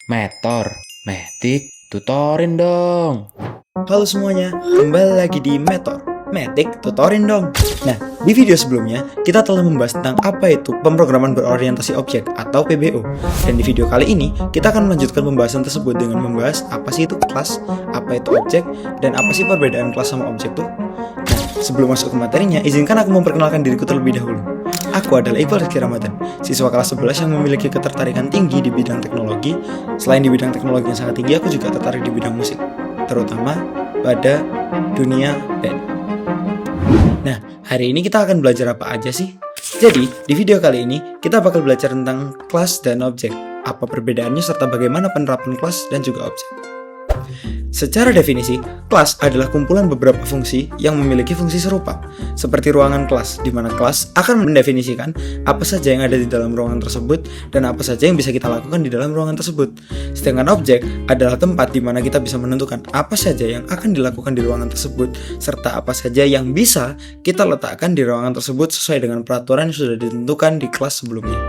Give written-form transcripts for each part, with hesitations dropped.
Metor, Metik, tutorin dong. Halo semuanya, kembali lagi di Metik, tutorin dong. Nah, di video sebelumnya, kita telah membahas tentang apa itu pemrograman berorientasi objek atau PBO. Dan di video kali ini, kita akan melanjutkan pembahasan tersebut dengan membahas apa sih itu kelas, apa itu objek, dan apa sih perbedaan kelas sama objek tuh. Nah, sebelum masuk ke materinya, izinkan aku memperkenalkan diriku terlebih dahulu. Aku adalah Iqbal Rizky Ramadan, siswa kelas 11 yang memiliki ketertarikan tinggi di bidang teknologi. Selain di bidang teknologi yang sangat tinggi, aku juga tertarik di bidang musik, terutama pada dunia band. Nah, hari ini kita akan belajar apa aja sih? Jadi, di video kali ini, kita bakal belajar tentang kelas dan objek, apa perbedaannya serta bagaimana penerapan kelas dan juga objek. Secara definisi, kelas adalah kumpulan beberapa fungsi yang memiliki fungsi serupa, seperti ruangan kelas, di mana kelas akan mendefinisikan apa saja yang ada di dalam ruangan tersebut dan apa saja yang bisa kita lakukan di dalam ruangan tersebut. Sedangkan objek adalah tempat di mana kita bisa menentukan apa saja yang akan dilakukan di ruangan tersebut, serta apa saja yang bisa kita letakkan di ruangan tersebut sesuai dengan peraturan yang sudah ditentukan di kelas sebelumnya.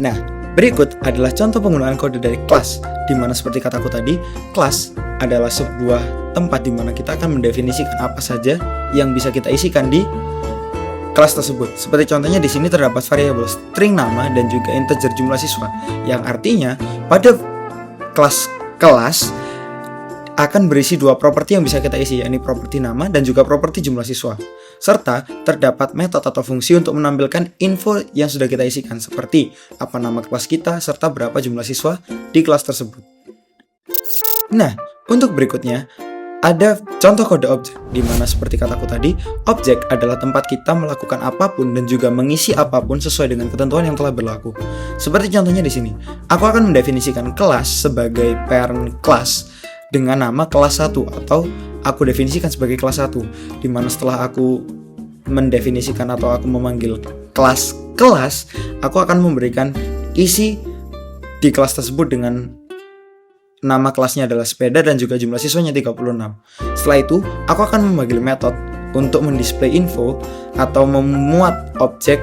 Nah, berikut adalah contoh penggunaan kode dari kelas, di mana seperti kataku tadi, kelas adalah sebuah tempat di mana kita akan mendefinisikan apa saja yang bisa kita isikan di kelas tersebut. Seperti contohnya di sini terdapat variabel string nama dan juga integer jumlah siswa, yang artinya pada kelas akan berisi dua properti yang bisa kita isi, yakni properti nama dan juga properti jumlah siswa. Serta terdapat metode atau fungsi untuk menampilkan info yang sudah kita isikan, seperti apa nama kelas kita serta berapa jumlah siswa di kelas tersebut. Nah, untuk berikutnya ada contoh kode objek, di mana seperti kataku tadi, objek adalah tempat kita melakukan apapun dan juga mengisi apapun sesuai dengan ketentuan yang telah berlaku. Seperti contohnya di sini, aku akan mendefinisikan kelas sebagai parent class dengan nama kelas 1, atau aku definisikan sebagai kelas 1, di mana setelah aku mendefinisikan atau aku memanggil kelas, aku akan memberikan isi di kelas tersebut dengan nama kelasnya adalah sepeda dan juga jumlah siswanya 36. Setelah itu, aku akan memanggil metode untuk mendisplay info atau memuat objek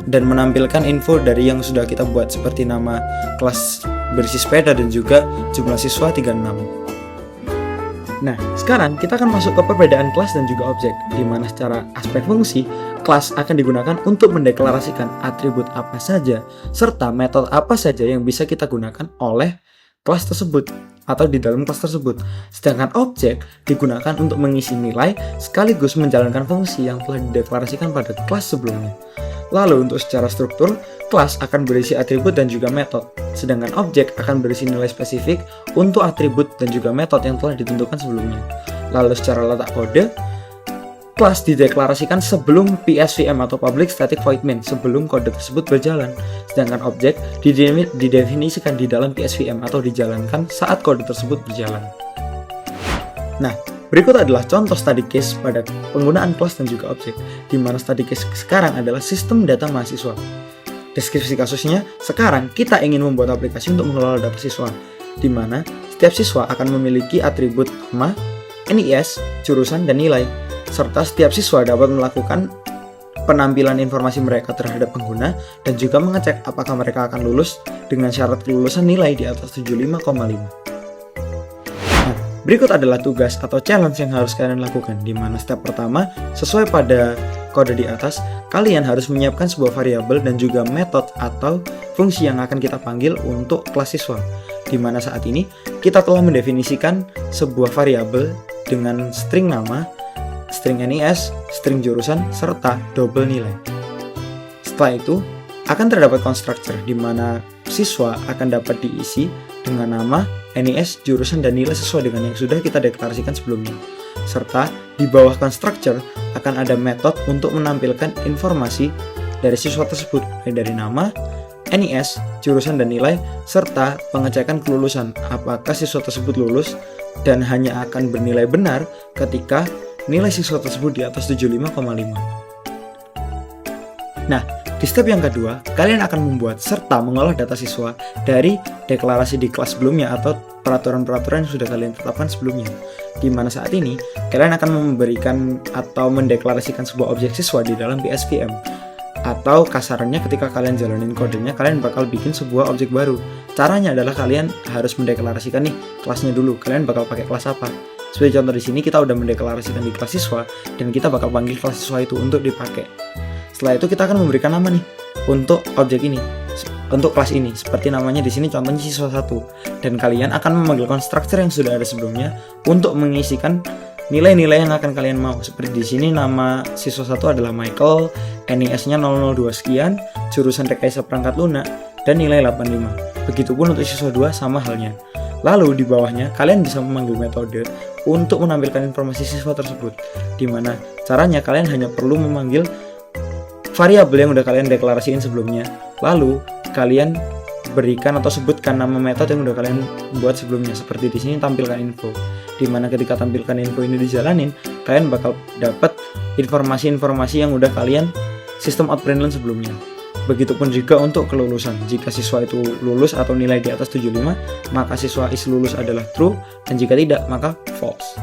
dan menampilkan info dari yang sudah kita buat, seperti nama kelas berisi sepeda dan juga jumlah siswa 36. Nah, sekarang kita akan masuk ke perbedaan kelas dan juga objek, di mana secara aspek fungsi, kelas akan digunakan untuk mendeklarasikan atribut apa saja serta metode apa saja yang bisa kita gunakan oleh kelas tersebut atau di dalam kelas tersebut. Sedangkan objek digunakan untuk mengisi nilai sekaligus menjalankan fungsi yang telah dideklarasikan pada kelas sebelumnya. Lalu untuk secara struktur, kelas akan berisi atribut dan juga metode, sedangkan objek akan berisi nilai spesifik untuk atribut dan juga metode yang telah ditentukan sebelumnya. Lalu secara letak kode, kelas dideklarasikan sebelum PSVM atau Public Static Void Main, sebelum kode tersebut berjalan, sedangkan objek didefinisikan di dalam PSVM atau dijalankan saat kode tersebut berjalan. Nah, berikut adalah contoh study case pada penggunaan kelas dan juga objek, di mana study case sekarang adalah sistem data mahasiswa. Deskripsi kasusnya, sekarang kita ingin membuat aplikasi untuk mengelola data siswa, di mana setiap siswa akan memiliki atribut nama, NIS, jurusan, dan nilai, serta setiap siswa dapat melakukan penampilan informasi mereka terhadap pengguna dan juga mengecek apakah mereka akan lulus dengan syarat kelulusan nilai di atas 75,5. Berikut adalah tugas atau challenge yang harus kalian lakukan, di mana step pertama, sesuai pada kode di atas, kalian harus menyiapkan sebuah variabel dan juga metode atau fungsi yang akan kita panggil untuk kelas siswa, di mana saat ini kita telah mendefinisikan sebuah variabel dengan string nama, string NIS, string jurusan, serta double nilai. Setelah itu, akan terdapat constructor, di mana siswa akan dapat diisi dengan nama, NIS, jurusan, dan nilai sesuai dengan yang sudah kita deklarasikan sebelumnya. Serta di bawah constructor akan ada metode untuk menampilkan informasi dari siswa tersebut, dari nama, NIS, jurusan, dan nilai, serta pengecekan kelulusan, apakah siswa tersebut lulus dan hanya akan bernilai benar ketika nilai siswa tersebut di atas 75,5. Nah, di step yang kedua, kalian akan membuat serta mengolah data siswa dari deklarasi di kelas sebelumnya atau peraturan-peraturan yang sudah kalian tetapkan sebelumnya. Di mana saat ini, kalian akan memberikan atau mendeklarasikan sebuah objek siswa di dalam PSVM. Atau kasarannya ketika kalian jalanin kodenya, kalian bakal bikin sebuah objek baru, Caranya adalah kalian harus mendeklarasikan nih kelasnya dulu. Kalian bakal pakai kelas apa? Sebagai contoh di sini kita udah mendeklarasikan di kelas siswa dan kita bakal panggil kelas siswa itu untuk dipakai. Setelah itu kita akan memberikan nama nih untuk objek ini, untuk kelas ini. Seperti namanya di sini contohnya siswa 1. Dan kalian akan memanggil konstruktor yang sudah ada sebelumnya untuk mengisikan nilai-nilai yang akan kalian mau. Seperti di sini nama siswa 1 adalah Michael, NIS-nya 002 sekian, jurusan rekayasa perangkat lunak, dan nilai 85. Begitupun untuk siswa 2 sama halnya. Lalu di bawahnya kalian bisa memanggil metode untuk menampilkan informasi siswa tersebut. Dimana caranya kalian hanya perlu memanggil variabel yang udah kalian deklarasiin sebelumnya. Lalu kalian berikan atau sebutkan nama metode yang udah kalian buat sebelumnya. Seperti di sini tampilkan info. Dimana ketika tampilkan info ini dijalanin, kalian bakal dapat informasi-informasi yang udah kalian sistem outprint sebelumnya. Begitupun juga untuk kelulusan. Jika siswa itu lulus atau nilai di atas 75, maka siswa is lulus adalah true, dan jika tidak, maka false.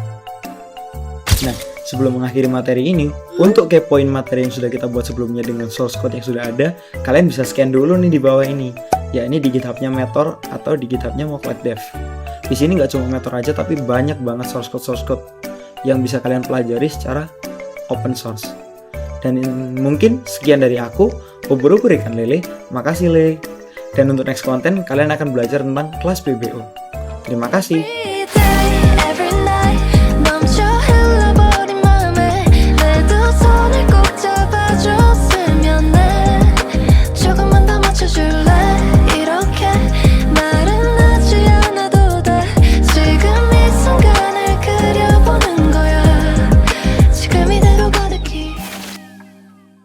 Nah, sebelum mengakhiri materi ini, untuk kepoin materi yang sudah kita buat sebelumnya dengan source code yang sudah ada, kalian bisa scan dulu nih di bawah ini, yakni di GitHub-nya Meteor atau di GitHub-nya Moklet Dev. Di sini nggak cuma Meteor aja, tapi banyak banget source code yang bisa kalian pelajari secara open source. Dan mungkin sekian dari aku. Ubur-ubur ikan lele, makasih Le. Dan untuk next konten, kalian akan belajar tentang kelas PBO. Terima kasih.